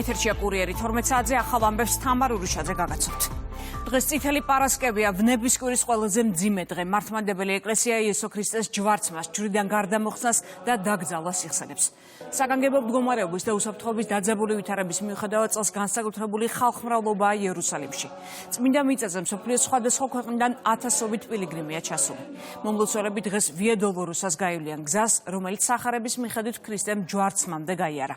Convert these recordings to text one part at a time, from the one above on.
ეთერშია კურიერი 12 საათზე ახალ ამბებს თამარ ურუშაძე გაგაცნობთ. დღეს წითელი პარასკევია, ვნების კვირის ყველაზე მძიმე დღე. მართლმადიდებელი ეკლესია იესო ქრისტეს ჯვარცმას, ჯვრიდან გარდამოხსნას და დაკრძალვას იხსენებს. საგანგებო მდგომარეობის და უსაფრთხოების დაძაბული ვითარების მიუხედავად წელს განსაკუთრებული ხალხმრავლობაა იერუსალიმში. წმინდა მიწაზე მსოფლიოს სხვადასხვა ქვეყნიდან ათასობით პილიგრიმია ჩასული. მომლოცველები დღეს ვია დოლოროსას გაივლიან გზას, რომელიც სახარების მიხედვით ქრისტემ ჯვარცმამდე გაიარა.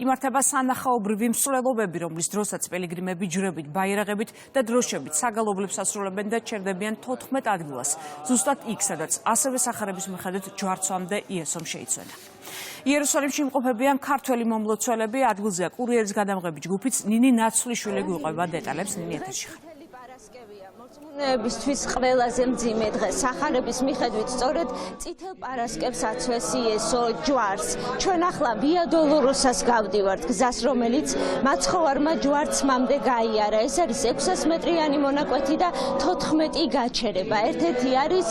იმართება სანახაობრივი მსვლელობები, რომლის დროსაც პილიგრიმები ჯვრებით, ბაირაღებით და დროშებით საგალობლებს ასრულებენ და ჩერდებიან 14 ადგილას. ზუსტად იქ, სადაც ასევე სახარების მიხედვით ჯვარცმამდე იესომ შეიცვალა. იერუსალიმში იმყოფებიან ქართველი მომლოცველები, ადგილზეა კურიერის გადამღები ჯგუფიც, ნინი ნაცვლიშვილი გვიყვება დეტალებს ნინი ეთერში. მორწმუნეებისთვის ყველაზე მძიმე დღე. სახარების მიხედვით სწორედ წითელ პარასკევს აცვეს იესო ჯვარს. ჩვენ ახლა ვია დოლოროსას გავდივართ, გზას რომელიც მაცხოვარმა ჯვარცმამდე გაიარა. ეს არის 600 მეტრიანი მონაკვეთი და 14 გაჩერება. ერთ-ერთი არის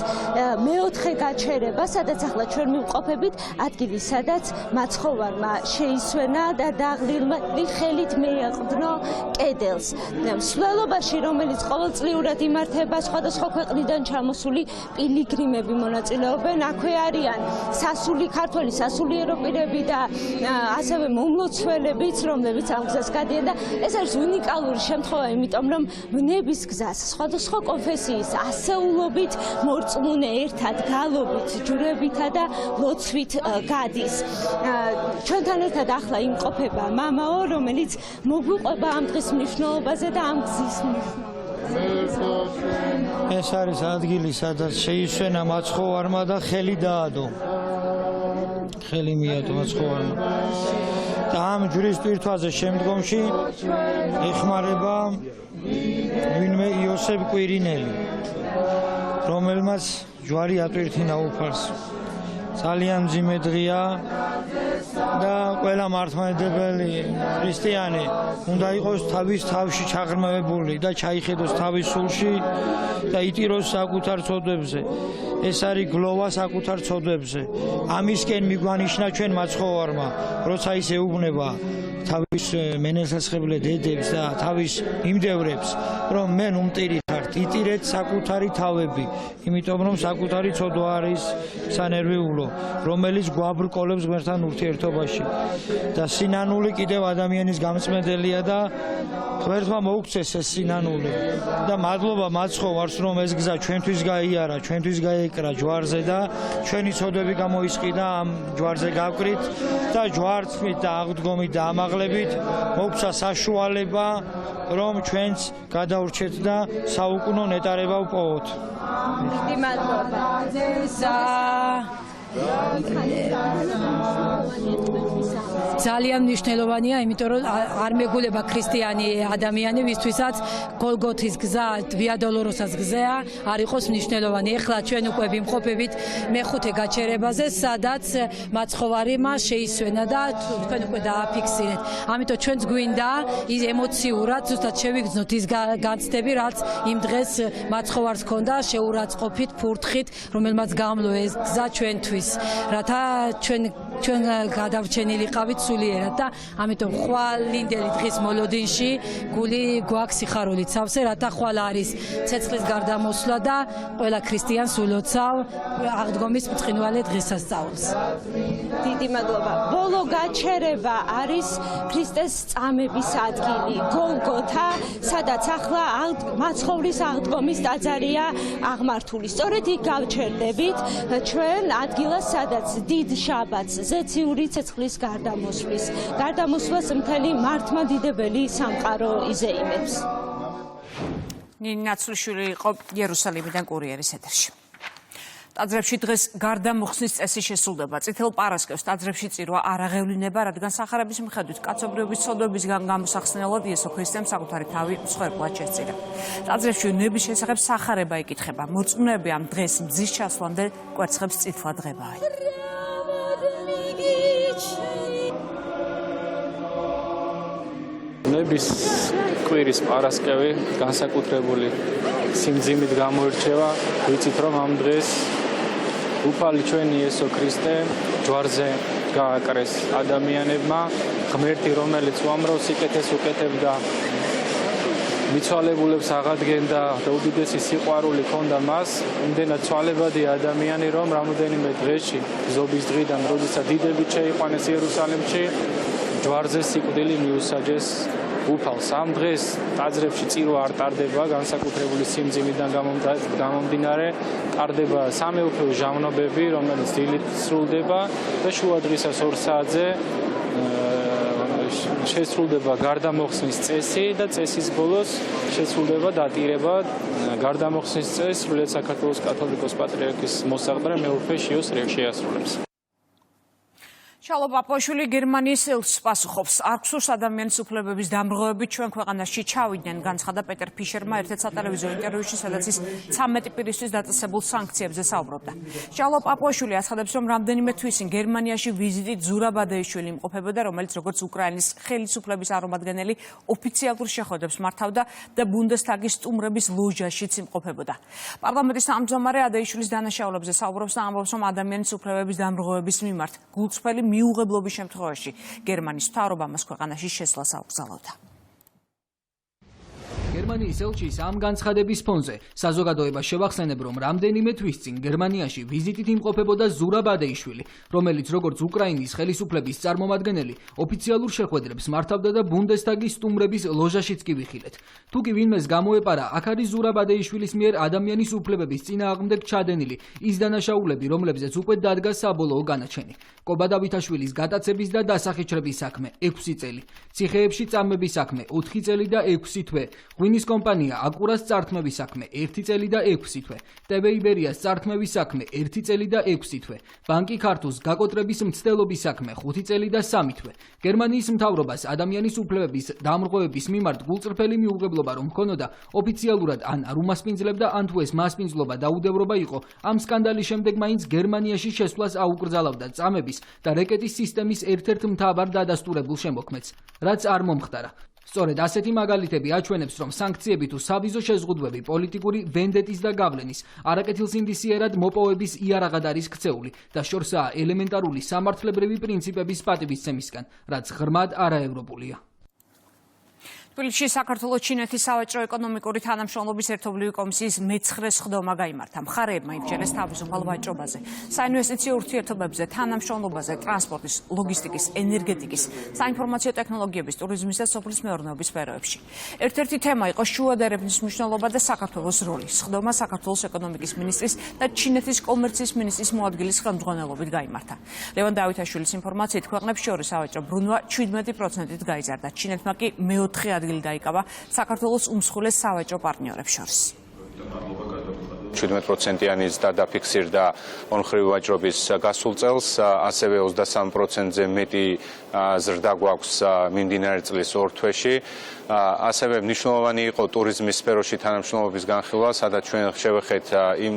მეოთხე გაჩერება, სადაც ახლა ჩვენ მივყოფებით, ადგილი, სადაც მაცხოვარმა შეისვენა და დაღლილი ხელით მეაყდნო კედელს. მსვლელობაში, რომელიც ყოველწლიურად იმართება, სხვადასხვა ქვეყნიდან ჩამოსული პილიგრიმები მონაწილეობენ. აქვე არიან სასული ქართველი სასულიერო პირები და ასევე მომლოცველებიც, რომლებიც ამ გზას გადიან და ეს არის უნიკალური შემთხვევა, იმიტომ რომ ვნების გზას სხვადასხვა კონფესიის ასეულობით მორწმუნე ერთად გალობით, ჯვრებითა და ლოცვით გადის. ჩვენთან ერთად ახლა იმყოფება მამაო, რომელიც მოგვიყვება ამ დღის მნიშვნელობაზე და ამ გზის მნიშვნელობაზე. ეს არის ადგილი, სადაც შეისვენა მაცხოვარმა და ხელი დაადო. ხელი მიადო მაცხოვარმა. და ამ ჯვრის ტვირთვაზე შემდგომში ეხმარება ვინმე იოსებ კვირინელი, რომელმაც ჯვარი ატვირთინა უფალს. ძალიან მძიმე დღეა და ყველა მართლმადიდებელი ქრისტიანი უნდა იყოს თავის თავში ჩაღრმავებული და ჩაიხედოს თავის სულში და იტიროს საკუთარ ცოდვებზე. ეს არის გლოვა საკუთარ ცოდვებზე. ამისკენ მიგვანიშნა ჩვენ მაცხოვარმა, როცა ის ეუბნება თავის მენელსაცხებლე დედებს და თავის იმდევრებს, რომ მე უმტირი ხართ, იტირეთ საკუთარი თავები, იმიტომ რომ საკუთარი ცოდვა არის სანერვიულო, რომელიც გვაბრკოლებს ღმერთთან ურთიერთობაში. და სინანული კიდევ ადამიანის გამწმენელია და ღმერთმა მოუქცეს ეს სინანული. და მადლობა მაცხოვარს, რომ ეს გზა ჩვენთვის გაიარა, ჩვენთვის გაეკრა ჯვარზე და ჩვენი ცოდვები გამოისყიდა ამ ჯვარზე გავკრით და ჯვარცმით და აღდგომით და ამაღლებით მოგცა საშუალება, რომ ჩვენც გადავრჩეთ და საუკუნო ნეტარება ვპოვოთ. დიდი მადლობა. ძალიან მნიშვნელოვანია, იმიტომ რომ არ მეგულება ქრისტიანი ადამიანი, ვისთვისაც გოლგოთის გზა, ვია დოლოროსას გზაა, არ იყოს მნიშვნელოვანი. ეხლა ჩვენ უკვე ვიმყოფებით მეხუთე გაჩერებაზე, სადაც მაცხოვარი მას შეისვენა და თქვენ უკვე დააფიქსირეთ. ამიტომ ჩვენც გვინდა ის ემოციურად ზუსტად შევიგრძნოთ ის განცდები, რაც იმ დღეს მაცხოვარს ჰქონდა, შეურაცხყოფით, ფურთხით, რომელმაც გამლო ეს გზა ჩვენთვის. რათა ჩვენ გადავრჩენილი ყავით სულიერად და ამიტომ ხვალინდელი დღის მოლოდინში გული გვაქვს სიხარული ცავსე, რათა ხვალ არის ცეცხლის გარდამოსვლა და ყველა ქრისტიანს ულოცავ აღდგომის ბრწყინვალე დღესასწაულს. დიდი მადლობა. ბოლო გაჩერება არის ქრისტეს წამების ადგილი, გოლგოთა, სადაც ახლა მაცხოვრის აღდგომის ტაძარია აღმართული. სწორედ იქ გავჩერდებით ჩვენ ადგილას, სადაც დიდ შაბათს, ზეციური ცეცხლის გარდამოსვლას მთელი მართლმადიდებელი სამყარო იზეიმებს. ნინი ნაცვლიშვილი იყო იერუსალიმიდან კურიერის ეთერში. ტაძრებში დღეს გარდამოხსნის წესი შესრულდება. წითელ პარასკევს ტაძრებში წირვა არ აღევლინება, რადგან სახარების მიხედვით კაცობრიობის ცოდვებისგან გამოსახსნელად იესო ქრისტემ საკუთარი თავი მსხვერპლად შესწირა. ტაძრებში ვნების შესახებ სახარება იკითხება. მორწმუნეები ამ დღეს მზის ჩასვლამდე კვერცხებს წითლად ღებავენ. ვნების კვირის პარასკევი განსაკუთრებული სიმძიმით გამოირჩევა. ვიცით, რომ ამ დღეს უფალი ჩვენი იესო ქრისტე ჯვარზე გააკრეს ადამიანებმა, ღმერთი, რომელიც უამრავ სიკეთეს უკეთებდა, მიცვალებულებს აღადგენდა და უდიდესი სიყვარული ჰქონდა მას, იმდენად ცვალებადი ადამიანი, რომ რამოდენიმე დღეში, ზობის დღიდან, როდესაც დიდებით შეიყვანეს იერუსალიმში, ჯვარზე სიკვდილი მიუსაჯეს უფალს. ამ დღეს ტაძრებში წირვა არ ტარდება, განსაკუთრებული სიმძიმიდან გამომდინარე, ტარდება სამეუფლო ჟამნობები, რომელიც დილით სრულდება და შუა დღისას 2 საათზე შესრულდება გარდამოხსნის წესი და წესის ბოლოს შესრულდება დატირება გარდამოხსნის წესს, სრულიად საქართველოს კათოლიკოს პატრიარქის მოსაყდრე მეუფე შიოს შეასრულებს. შალო პაპუაშვილი გერმანიის ელჩს პასუხობს. არქსუს ადამიანის უფლებების დამრღვევებით ჩვენ ქვეყანაში ჩავიდნენ, განცხადა პეტერ ფიშერმა ერთ-ერთ სატელევიზიო ინტერვიუში, სადაც ის 13 პირისთვის დაწესებულ სანქციებზე საუბრობდა. შალო პაპუაშვილი აცხადებს, რომ რამდენიმე თვისინ გერმანიაში ვიზიტით ზურაბ ბადეიშვილი იმყოფებოდა, რომელიც როგორც უკრაინის ხელისუფლების წარმომადგენელი ოფიციალურ შეხვედრებს მართავდა და ბუნდესტაგის სტუმრების ლოჟაშიც იმყოფებოდა. პარლამენტის თავმჯდომარე ადეიშვილის დანაშაულებზე საუბრობს და ამბობს, რომ ადამიანის უფლებების დამრღვევების მიმართ გულწრფელი მიუღებლობის შემთხვევაში გერმანიის მთავრობა მას ქვეყანაში შესვლას აუკრძალავდა. გერმანიის ელჩის ამ განცხადების ფონზე საზოგადოება შევახსენებ, რომ რამდენიმე თვის წინ გერმანიაში ვიზიტით იმყოფებოდა ზურაბ ბადეიშვილი, რომელიც როგორც უკრაინის ხელისუფლების წარმომადგენელი ოფიციალურ შეხვედრებს მართავდა და ბუნდესტაგის სტუმრების ლოჟაშიც კი ვიხილეთ. თუ კი ვინმეს გამოეპარა, აქ არის ზურაბ ბადეიშვილის მიერ ადამიანის უფლებების წინააღმდეგ ჩადენილი ის დანაშაულები, რომლებზეც უკვე დადგა საბოლოო განაჩენი. კობა დავითაშვილის გატაცების და დასახეჩრების საქმე 6 წელი, ციხეებში წამების საქმე 4 წელი და 6 თვე. ღვინის კომპანია აკურას წართმების საქმე 1 წელი და 6 თვე, ტევ იბერიას წართმების საქმე 1 წელი და 6 თვე, ბანკი ქართულს გაკოტრების მცდელობის საქმე 5 წელი და 3 თვე. გერმანიის მთავრობას ადამიანის უფლებების დამრღვევების მიმართ გულწრფელი მიუღებლობა რომ ჰქონოდა, ოფიციალურად ან არ უმასპინძლებდა, ან თუ ეს მასპინძლობა დაუდევრობა იყო, ამ სკანდალის შემდეგ მაინც გერმანიაში შესვლას აუკრძალავდა წამების და რეკეტის სისტემის ერთ-ერთ მთავარ დადასტურებულ შემოქმედს, რაც არ მომხდარა. სწორედ ასეთი მაგალითები აჩვენებს, რომ სანქციები თუ სავიზო შეზღუდვები პოლიტიკური ვენდეტის და გავლენის, არაკეთილსინდისიერად მოპოვების იარაღად არის ქცეული და შორსაა ელემენტარული სამართლებრივი პრინციპების პატივისცემისგან, რაც ღრმად არაევროპულია. თბილისში საქართველოს ჩინეთის სავაჭრო ეკონომიკური თანამშრომლობის ერთობლივი კომისიის მე-9 სხდომა გაიმართა. მხარეებმა იბრძოლეს თავისუფალ ვაჭრობაზე, საინვესტიციო ურთიერთობებზე, თანამშრომლობაზე, ტრანსპორტის, ლოგისტიკის, ენერგეტიკის, საინფორმაციო ტექნოლოგიების, ტურიზმის და სოფლის მეურნეობის სფეროებში. ერთ-ერთი თემა იყო შუა და ერევნის მნიშვნელობა და საქართველოს როლი. სხდომა საქართველოს ეკონომიკის მინისტრის და ჩინეთის კომერციის ministris მოადგილის ხელმძღვანელობით გაიმართა. ლევან დავითაშვილის ინფორმაციით, ქვეყნებს შორის სავაჭრო ბრუნვა 17%-ით გაიზარდა. ჩინეთმა კი მე-4 ადგილი დაიკავა საქართველოს უმსხვილეს სავაჭრო პარტნიორებს შორის. 17%-იანი დაფიქსირდა ორმხრივი ვაჭრობის გასულ წელს, ასევე 23%-ზე მეტი ზრდა გვაქვს მიმდინარე წლის 2 თვეში. ასევე მნიშვნელოვანი იყო ტურიზმის სფეროში თანამშრომლობის განხილვა, სადაც ჩვენ შევეხეთ იმ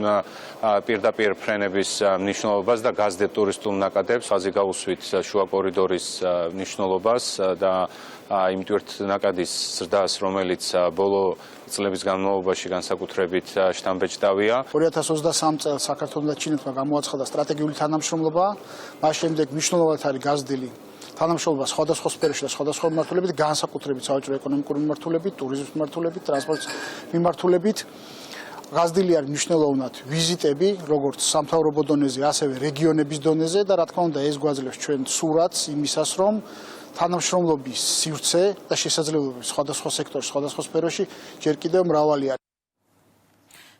პირდაპირ ფრენების მნიშვნელობას და გაზდებ ტურისტულ ნაკადებს, ხაზი გაუსვით შუა კორიდორის მნიშვნელობას და იმ ტვირთნაკადის ზრდას, რომელიც ბოლო წლების განმავლობაში განსაკუთრებით შთამბეჭდავია. 2023 წელს საქართველოს და ჩინეთმა გამოაცხადა სტრატეგიული თანამშრომლობა, მას შემდეგ მნიშვნელოვნად არის გაზრდილი თანამშრომლობა სხვადასხვა სფეროში და სხვადასხვა მიმართულებით, განსაკუთრებით სავაჭრო ეკონომიკური მიმართულებით, ტურიზმის მიმართულებით, ტრანსპორტის მიმართულებით. გაზრდილი არის მნიშვნელოვნად ვიზიტები, როგორც სამთავრობო დონეზე, ასევე რეგიონების დონეზე და რა თქმა უნდა ეს გვაძლევს ჩვენ სურათს იმისას, რომ თანამშრომლობის სივრცე და შესაძლებლობები სხვადასხვა სექტორში, სხვადასხვა სფეროში ჯერ კიდევ მრავალი არის.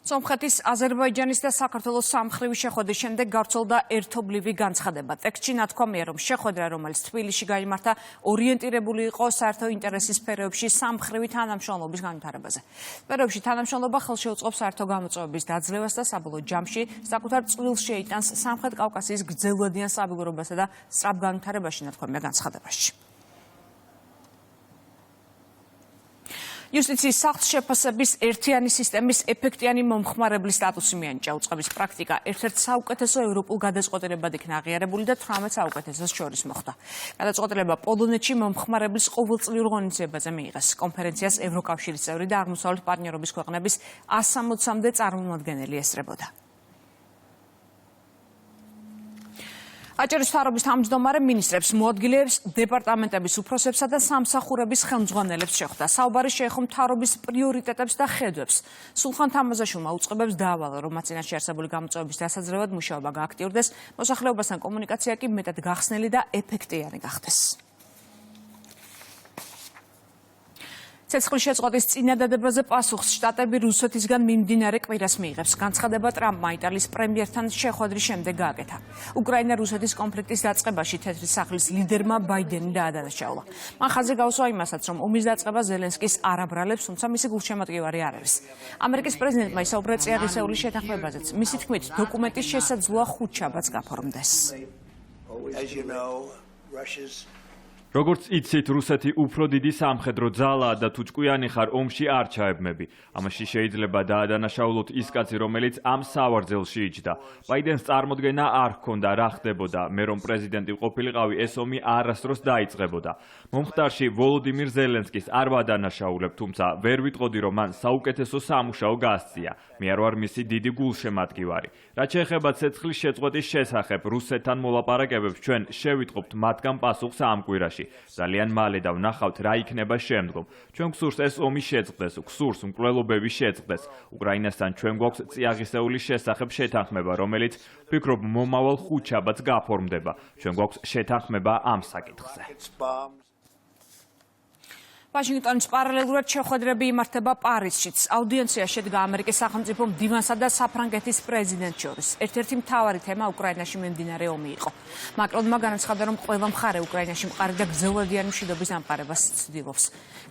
სომხეთის, აზერბაიჯანის და საქართველოს სამმხრივი შეხვედრის შემდეგ გავრცელდა ერთობლივი განცხადება. ტექსტში ნათქვამია, რომ შეხვედრა, რომელიც თბილისში გაიმართა, ორიენტირებული იყო საერთო ინტერესის სფეროებში სამმხრივი თანამშრომლობის განვითარებაზე. სფეროებში თანამშრომლობა ხელშეუწყობს საერთო გამოწვევების დაძლევას და საბოლოო ჯამში საკუთარ წვლილს შეიტანს სამხრეთ კავკასიის გრძელვადიან სტაბილურობასა და სწრაფ განვითარებაში, ნათქვამია განცხადებაში. იუსტიციის სახლ-შეფასების ერთიანი სისტემის ეფექტიანი მომხმარებლის სტატუსი მიანიჭა. უწყების პრაქტიკა ერთ-ერთ საუკეთესო ევროპულ გადაწყვეტილებად იქნა აღიარებული და 18 საუკეთესოს შორის მოხვდა. გადაწყვეტილება პოლონეთში მომხმარებლის ყოველწლიურ ღონისძიებაზე მიიღეს. კონფერენციას ევროკავშირის წევრი და აღმოსავლეთ პარტნიორობის ქვეყნების 160-მდე წარმომადგენელი ესწრებოდა. აჭარის მთავრობის თავმჯდომარე მინისტრებს, მოადგილეებს, დეპარტამენტების უფროსებსა და სამსახურების ხელმძღვანელებს შეხვდა. საუბარი შეეხო მთავრობის პრიორიტეტებს და ხედვებს. სულხან თამაზაშვილმა უწყებებს დაავალა, რომ მათ წინაშე არსებული გამოწვევების დასაძლევად მუშაობა გააქტიურდეს, მოსახლეობასთან კომუნიკაცია კი მეტად გახსნილი და ეფექტიანი გახდეს. ცეცხლის შეწყვეტის წინადადებაზე პასუხს შტატები რუსეთისგან მიმდინარე კვირას მიიღებს. განცხადება ტრამპმა იტალიის პრემიერთან შეხვედრის შემდეგ გააკეთა. უკრაინა-რუსეთის კონფლიქტის დაწყებაში თეთრი სახლის ლიდერმა ბაიდენი დაადანაშაულა. მან ხაზი გაუსვა იმასაც, რომ ომის დაწყება ზელენსკის არ აბრალებს, თუმცა მისი გულშემატკივარი არ არის. ამერიკის პრეზიდენტმა ისაუბრა წიაღისეულის შეთანხმებაზეც. მისი თქმით, დოკუმენტის შესაძლოა 5 შაბათს გაფორმდეს. როგორც იცით, რუსეთი უფრო დიდი სამხედრო ძალაა და თუ ჭკვიანი ხარ ომში არ ჩაებმები. ამაში შეიძლება დაადანაშაულოთ ის კაცი, რომელიც ამ სავარძელში იჯდა. ბაიდენს წარმოდგენა არ ჰქონდა რა ხდებოდა, მე რომ პრეზიდენტი ყოფილიყავი, ეს ომი არასდროს დაიწყებოდა. მომხდარში ვოლოდიმირ ზელენსკის არ ვადანაშაულებ, თუმცა ვერ ვიტყოდი, რომ მან საუკეთესო სამუშაო გაასწია. მე არ ვარ მისი დიდი გულშემატკივარი. რაც შეეხება ცეცხლის შეწყვეტის შესახებ რუსეთთან მოლაპარაკებებს, ჩვენ შევიტყობთ მათგან პასუხს ამ კვირაში. ძალიან მალე და ვნახავთ რა იქნება შემდგომ. ჩვენ გსურს ეს ომი შეწყდეს, გსურს მკვლელობები შეწყდეს. უკრაინასთან ჩვენ გვაქვს წიაღისეულის შესახებ შეთანხმება, რომელიც ვფიქრობ მომავალ 5 შაბათს გაფორმდება. ჩვენ გვაქვს შეთანხმება ამ საკითხზე. ვაშინგტონის პარალელურად შეხვედრები იმართება პარიზშიც. აუდიენცია შედგა ამერიკის სახელმწიფო მდივანსა და საფრანგეთის პრეზიდენტს შორის. ერთ-ერთი მთავარი თემა უკრაინაში მიმდინარე ომი იყო. მაკრონმა განაცხადა, რომ ყველა მხარე უკრაინაში მყარი და გრძელვადიანი მშვიდობის დამყარებას ცდილობს.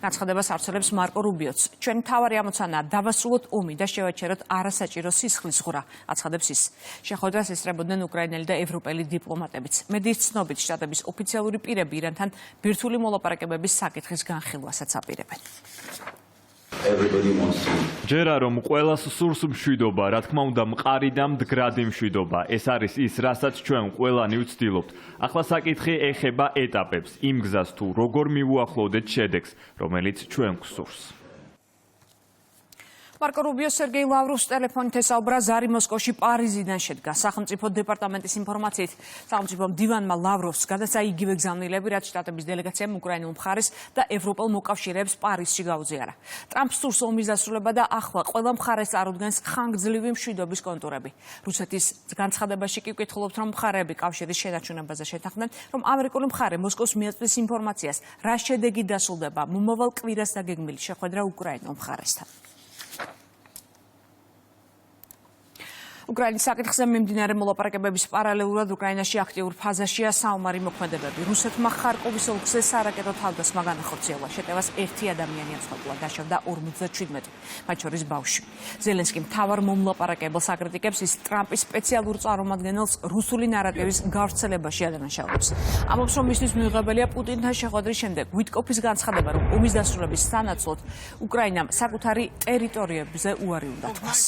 განცხადებას ავრცელებს მარკო რუბიოც. ჩვენი მთავარი ამოცანაა დავასრულოთ ომი და შევაჩეროთ არასაჭირო სისხლის ღვრა, აცხადებს ის. შეხვედრას ესწრებოდნენ უკრაინელი და ევროპელი დიპლომატებიც. მედიის ცნობით, შტატების ოფიციალური პირები ირანთან ბირთვული მოლაპარაკებების საკითხის განხილვასაც აპირებენ. ჯერა რომ ყველას სურს მშვიდობა, რა თქმა უნდა მყარი და მდგრადი მშვიდობა. ეს არის ის, რასაც ჩვენ ყველანი ვცდილობთ. ახლა საკითხი ეხება ეტაპებს, იმ გზას თუ როგორ მივუახლოვდეთ შედეგს, რომელიც ჩვენ გვსურს. მარკო რუბიო სერგეი ლავროვს ტელეფონით ესაუბრა ზარი მოსკოვში პარიზიდან შედგა. სახელმწიფო დეპარტამენტის ინფორმაციით, სახელმწიფო მდივანმა ლავროვს გადაცა იგივე გზავნილები, რაც შტატების დელეგაციამ უკრაინულ მხარეს და ევროპელ მოკავშირეებს პარიზში გაუზიარა. ტრამპს სურს ომის დასრულება და ახლა ყველა მხარეს წარუდგენს ხანგრძლივი მშვიდობის კონტურები. რუსეთის განცხადებაში კი ვკითხულობთ, რომ მხარეები კავშირის შენარჩუნებაზე შეთანხმდნენ, რომ ამერიკული მხარე მოსკოვს მიაწვდის ინფორმაციას, რა შედეგი დასრულდება მომავალ კვირას დაგეგმილი შეხვედრა უკრაინულ მხარესთან. უკრაინის საკითხზე მიმდინარე მოლაპარაკებების პარალელურად უკრაინაში აქტიურ ფაზაშია საომარი მოქმედებები. რუსეთმა ხარკოვის ოლქზე სარაკეტო თავდასხმა განახორციელა. შეტევას 1 ადამიანი აცხოვლა, დაშავდა 57, მათ შორის ბავშვი. ზელენსკი მთავარ მომლაპარაკებელს აკრიტიკებს, ის ტრამპის სპეციალურ წარმომადგენელს რუსული ნარატივის გავრცელებაში ადანაშაულებს. ამბობს, რომ მისთვის მიუღებელია პუტინთან შეხვედრის შემდეგ ვიტკოფის განცხადება, რომ ომის დასრულების სანაცვლოდ უკრაინამ საკუთარი ტერიტორიებზე უარი უნდა თქვას.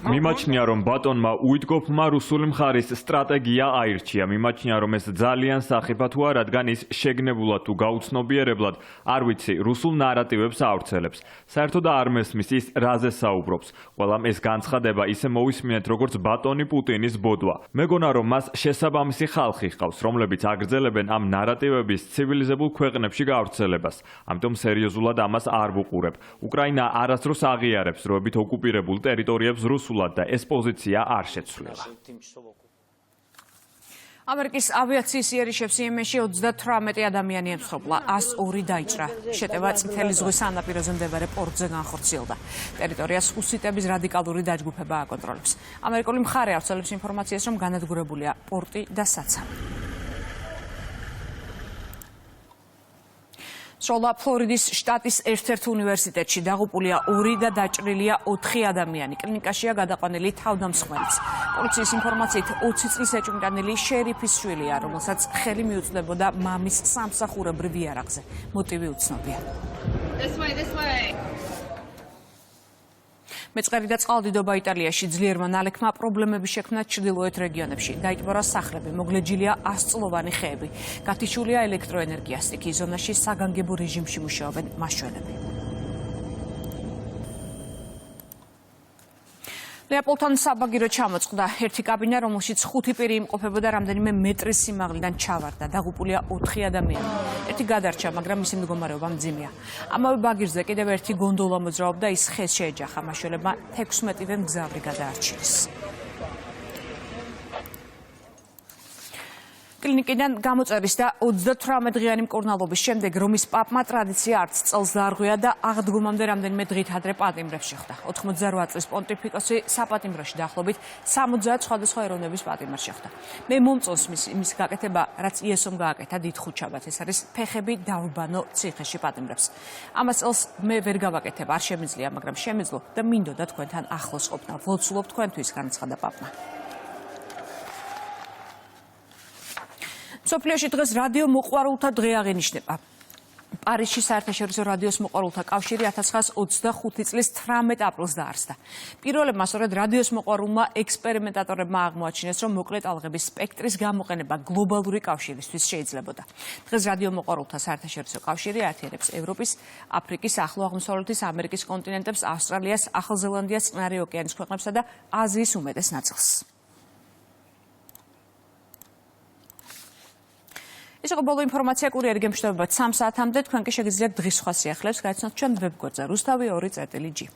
მიმაჩნია, რომ ბატონმა უიტკოფმა რუსული მხარის სტრატეგია აირჩია. მიმაჩნია, რომ ეს ძალიან სახიფათოა, რადგან ის შეგნებულად თუ გაუცნობიერებლად არ ვიცი რუსულ ნარატივებს ავრცელებს. საერთოდ არ მესმის ის რაზე საუბრობს. ყველამ ეს განცხადება ისე მოვისმინეთ, როგორც ბატონი პუტინის ბოდვა. მეგონა, რომ მას შესაბამისი ხალხი ჰყავს, რომლებიც აგრძელებენ ამ ნარატივების ცივილიზებულ ქვეყნებში გავრცელებას. ამიტომ სერიოზულად ამას არ ვუყურებ. უკრაინა არასდროს აღიარებს როებით ოკუპირებულ ტერიტორიებს რუსულად და ეს პოზიცია არ შეცვლილა. ამერიკის ავიაციის იერიშებს იემენში 38 ადამიანი ემსხვერპლა, 102 დაიჭრა. შეტევა წითელი ზღვის სანაპიროზე მდებარე პორტზე განხორციელდა. ტერიტორიას ჰუსიტების რადიკალური დაჯგუფება აკონტროლებს. ამერიკული მხარე ავრცელებს ინფორმაციას, რომ განადგურებულია პორტი და საცავი. სროლა ფლორიდის შტატის ერთ-ერთ უნივერსიტეტში დაღუპულია 2 და დაჭრილია 4 ადამიანი. კლინიკაშია გადაყვანილი თავდამსხმელიც. პოლიციის ინფორმაციით 20 წლის ეჭვმიტანილი შერიფის შვილია, რომელსაც ხელი მიუწვდებოდა მამის სამსახურებრივ იარაღზე. მოტივი უცნობია. მეწყერი და წყალდიდობა იტალიაში ძლიერმა ნალექმა პრობლემები შექმნა ჩრდილოეთ რეგიონებში. დაიტბორა სახლები, მოგლეჯილია 100-წლოვანი ხეები. გათიშულია ელექტროენერგია, სტიქიის ზონაში საგანგებო რეჟიმში მუშაობენ მაშველები. ნეაპოლთან საბაგირო ჩამოწყდა ერთი კაბინა, რომელშიც 5 პირი იმყოფებოდა, რამდენიმე მეტრის სიმაღლიდან ჩავარდა. დაღუპულია 4 ადამიანი. ერთი გადარჩა, მაგრამ მისი მდგომარეობა მძიმეა. ამავე ბაგირზე კიდევ ერთი გონდოლა მოძრაობდა, ის ხეს შეეჯახა. მაშველებმა 16-ვე მგზავრი გადაარჩინეს. კლინიკიდან გამოწერის და 38-დღიანი მკურნალობის შემდეგ რომის პაპმა ტრადიცია არც წელს დაარღვია და აღდგომამდე რამდენიმე დღით ადრე პატიმრებს შეხვდა. 88 წლის პონტიფიკოსი საპატიმროში დაახლოებით 70 სხვადასხვა ეროვნების პატიმრს შეხვდა. მე მომწონს მის გაკეთება, რაც იესომ გააკეთა დიდ ხუთშაბათს. ეს არის ფეხები დავრბანო ციხეში პატიმრებს. ამას წელს მე ვერ გავაკეთებ, არ შემიძლია, მაგრამ შემეძლო და მინდოდა თქვენთან ახლოს ყოფნა. ვლოცულობ თქვენთვის, განაცხადა პაპმა. სოფლიოში დღეს რადიო მოყვარულთა დღე აღინიშნება. პარიზში საერთაშორისო რადიოს მოყვარულთა კავშირი 1925 წლის 18 აპრილს დაარსდა. პირველებმა სწორედ რადიოს მოყვარულმა ექსპერიმენტატორებმა აღმოაჩინეს, რომ მოკლე ტალღების სპექტრის გამოყენება გლობალური კავშირისთვის შეიძლებოდა. დღეს რადიო მოყვარულთა საერთაშორისო კავშირი აერთიანებს ევროპის, აფრიკის, ახლო აღმოსავლეთის, ამერიკის კონტინენტებს, ავსტრალიას, ახალ ზელანდიას, წყნარი ოკეანის ქვეყნებსა და აზიის უმეტეს ნაწილს. ეს იყო ბოლო ინფორმაცია კურიერი გემშვიდობებად 3 საათამდე. თქვენ კი შეგიძლიათ დღის სხვა სიახლეებს გაიცნოთ ჩვენ ვებგვერდზე rustavi2.gi.